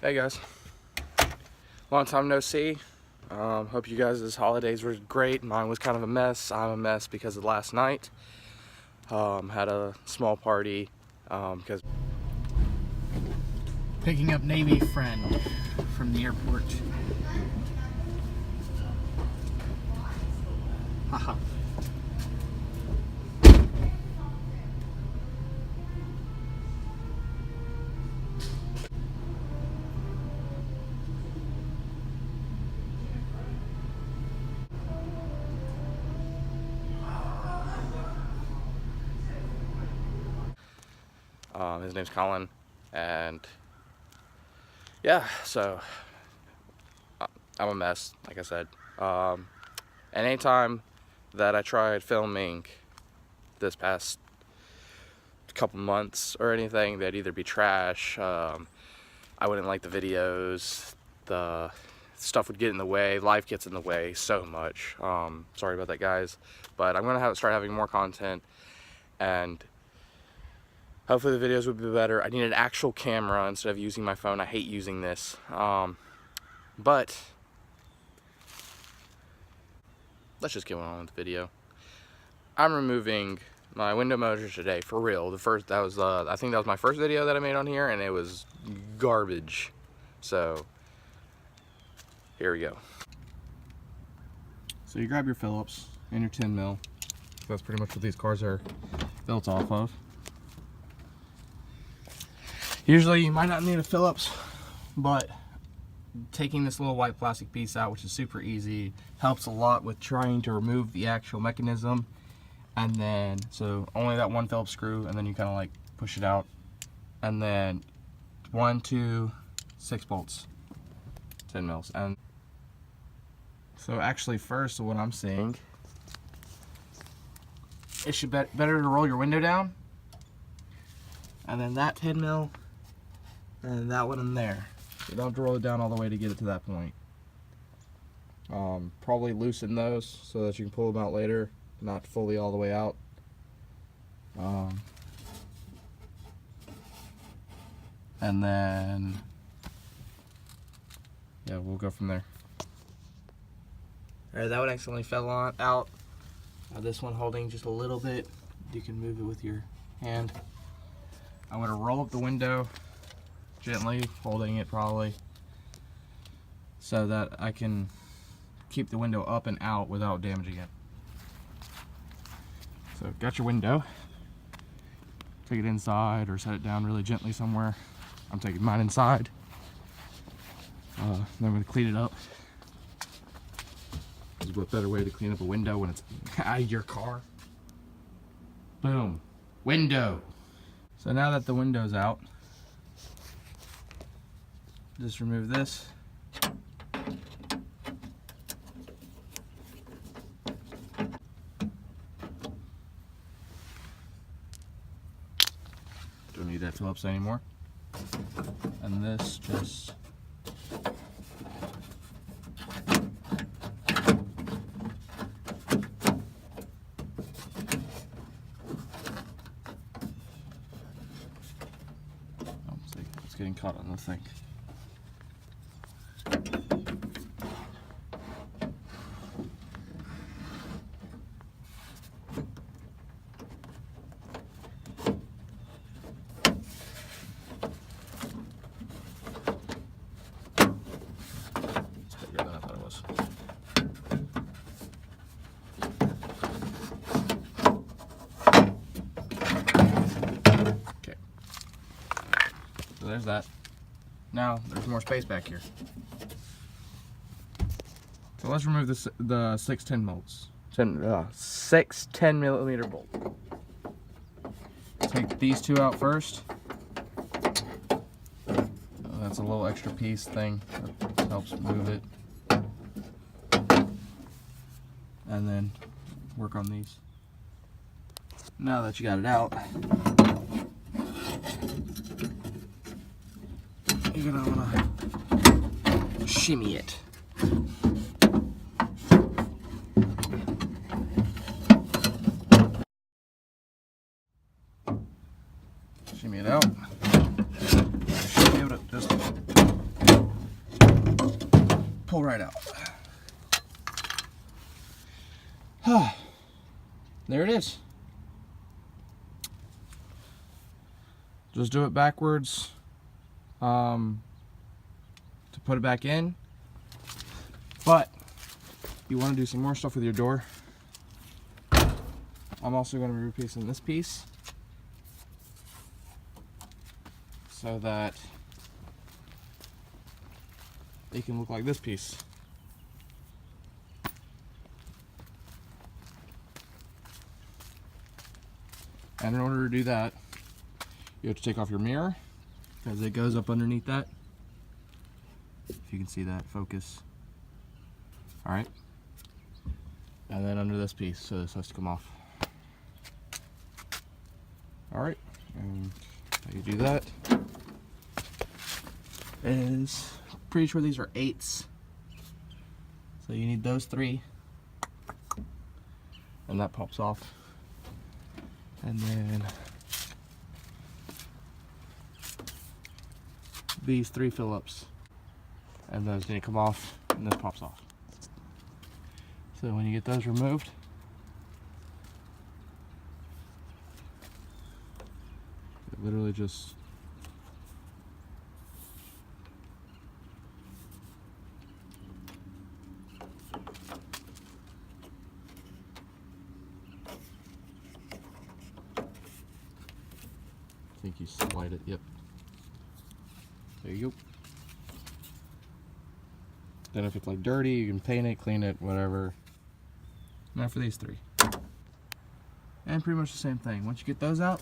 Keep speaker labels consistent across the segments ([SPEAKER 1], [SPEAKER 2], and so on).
[SPEAKER 1] Hey guys, long time no see. Hope you guys' holidays were great. Mine was kind of a mess. I'm a mess because of last night. Had a small party because
[SPEAKER 2] Picking up Navy friend from the airport. Haha.
[SPEAKER 1] his name's Colin, and yeah, so I'm a mess, like I said. And anytime that I tried filming this past couple months or anything, they'd either be trash. I wouldn't like the videos. The stuff would get in the way. Life gets in the way so much. Sorry about that, guys. But I'm gonna start having more content, and hopefully the videos would be better. I need an actual camera instead of using my phone. I hate using this. But let's just get on with the video. I'm removing my window motor today, for real. I think that was my first video that I made on here, and it was garbage. So here we go. So you grab your Phillips and your 10 mil. That's pretty much what these cars are built off of. Usually you might not need a Phillips, but taking this little white plastic piece out, which is super easy, helps a lot with trying to remove the actual mechanism. And then, so only that one Phillips screw, and then you kind of like push it out. And then 1, 2, 6 bolts, 10 mils. And so actually first, what I'm seeing, it should be better to roll your window down. And then that 10 mil, and that one in there. You don't have to roll it down all the way to get it to that point. Probably loosen those so that you can pull them out later, not fully all the way out. And then, yeah, we'll go from there. Alright, that one accidentally fell out. This one holding just a little bit. You can move it with your hand. I'm going to roll up the window gently, holding it probably, so that I can keep the window up and out without damaging it. So got your window. Take it inside or set it down really gently somewhere. I'm taking mine inside. Then I'm going to clean it up. There's a better way to clean up a window when it's out of your car. Boom. Window. So now that the window's out, just remove this. Don't need that Phillips anymore. And this just it's getting caught on the thing. There's that. Now there's more space back here. So let's remove the 6 10 bolts. 6 10 millimeter bolt. Take these two out first. That's a little extra piece thing that helps move it. And then work on these. Now that you got it out, you're gonna wanna shimmy it. Shimmy it out. You should be able to just pull right out. There it is. Just do it backwards to put it back in. But you want to do some more stuff with your door. I'm also going to be replacing this piece so that it can look like this piece. And in order to do that, you have to take off your mirror because it goes up underneath that. If you can see that, focus. All right. And then under this piece, so this has to come off. All right, and how you do that is, pretty sure these are 8s. So you need those 3. And that pops off. And then these 3 Phillips, and those need to come off, and this pops off. So when you get those removed, it literally just I think you slide it, yep. There you go. Then if it's like dirty, you can paint it, clean it, whatever. Now for these 3. And pretty much the same thing. Once you get those out,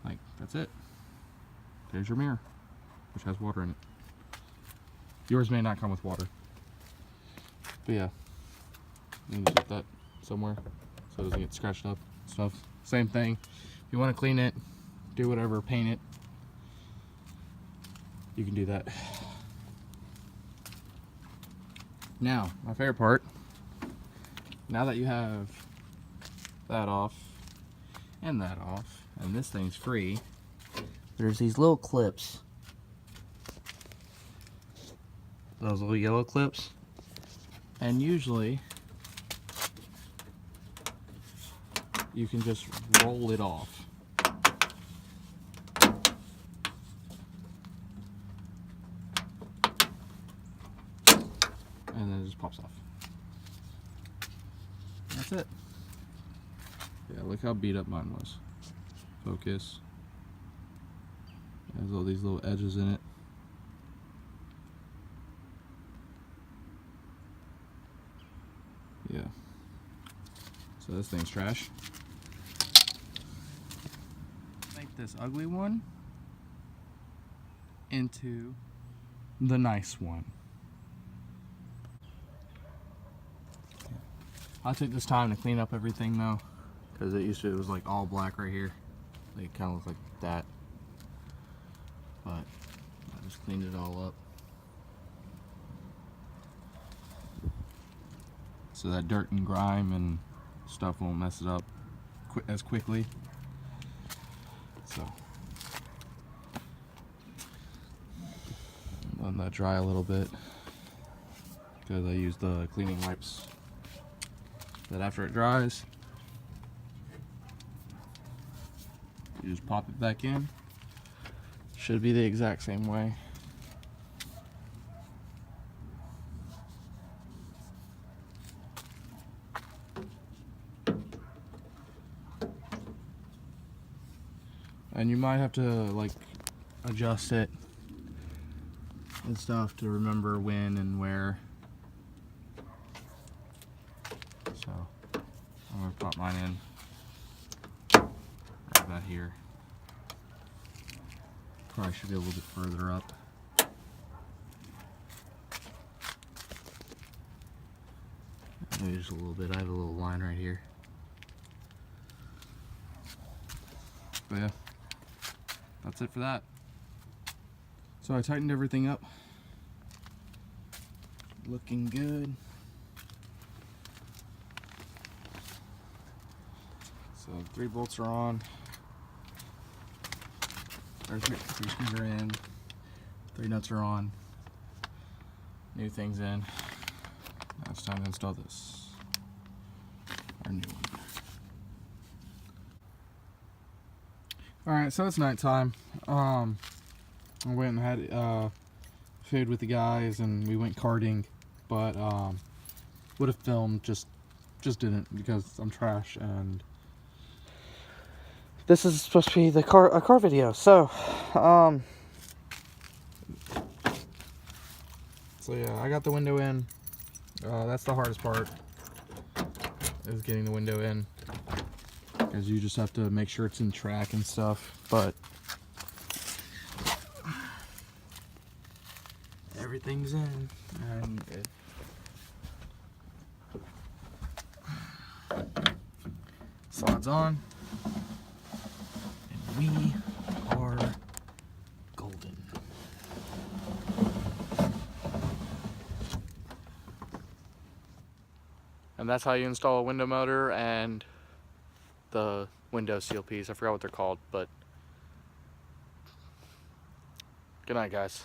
[SPEAKER 1] like, that's it. There's your mirror, which has water in it. Yours may not come with water. But yeah, you need to put that somewhere so it doesn't get scratched up and stuff. Same thing. If you want to clean it, do whatever, paint it, you can do that. Now, my favorite part, now that you have that off, and this thing's free, there's these little clips. Those little yellow clips. And usually, you can just roll it off. And then it just pops off. That's it. Yeah, look how beat up mine was. Focus. It has all these little edges in it. Yeah. So this thing's trash. Make this ugly one into the nice one. I'll take this time to clean up everything though, because it was like all black right here. Like, it kind of looked like that. But I just cleaned it all up. So that dirt and grime and stuff won't mess it up as quickly. So let that dry a little bit because I used the cleaning wipes. That after it dries, you just pop it back in. Should be the exact same way. And you might have to like adjust it and stuff to remember when and where. So I'm gonna pop mine in right about here. Probably should be a little bit further up. Maybe just a little bit. I have a little line right here. But yeah, that's it for that. So I tightened everything up. Looking good.
[SPEAKER 2] So 3 bolts are on. There's 3 screws are in. 3 nuts are on. New things in. Now it's time to install this. Our new one. Alright, so it's nighttime. I went and had food with the guys and we went karting, but would have filmed, just didn't because I'm trash. And this is supposed to be a car video, so yeah, I got the window in. That's the hardest part, is getting the window in, because you just have to make sure it's in track and stuff, but everything's in and slides on, and we are golden.
[SPEAKER 1] And that's how you install a window motor and the window seal piece. I forgot what they're called, but good night, guys.